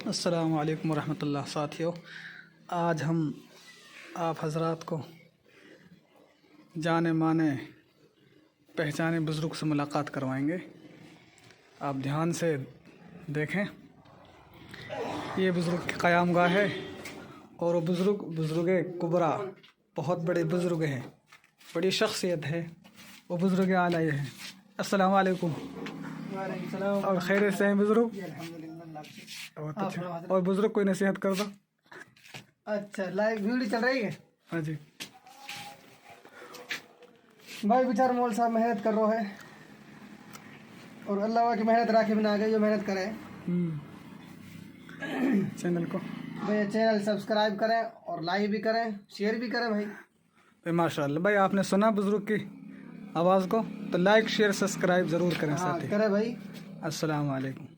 السلام علیکم ورحمۃ اللہ ساتھیو، آج ہم آپ حضرات کو جانے مانے پہچانے بزرگ سے ملاقات کروائیں گے۔ آپ دھیان سے دیکھیں، یہ بزرگ کی قیام گاہ ہے اور وہ بزرگ کبرا، بہت بڑے بزرگ ہیں، بڑی شخصیت ہے، وہ بزرگ اعلیٰ ہے۔ السلام علیکم۔ وعلیکم السلام۔ اور خیریت سے ہیں بزرگ؟ الحمدللہ۔ بہت اچھا۔ اور بزرگ کوئی نصیحت کر دو۔ اچھا، لائیو ویڈیو چل رہی ہے؟ ہاں جی۔ بھائی بیچارہ مول صاحب محنت کر رہا ہے اور اللہ کی محنت راکھی بنا گئی، جو محنت کرے چینل کو بھائی چینل سبسکرائب کریں اور لائک بھی کریں، شیئر بھی کریں بھائی۔ ماشاء اللہ بھائی، آپ نے سنا بزرگ کی آواز کو، تو لائک شیئر سبسکرائب ضرور کریں ہاں ساتھی۔ کریں بھائی۔ السلام علیکم۔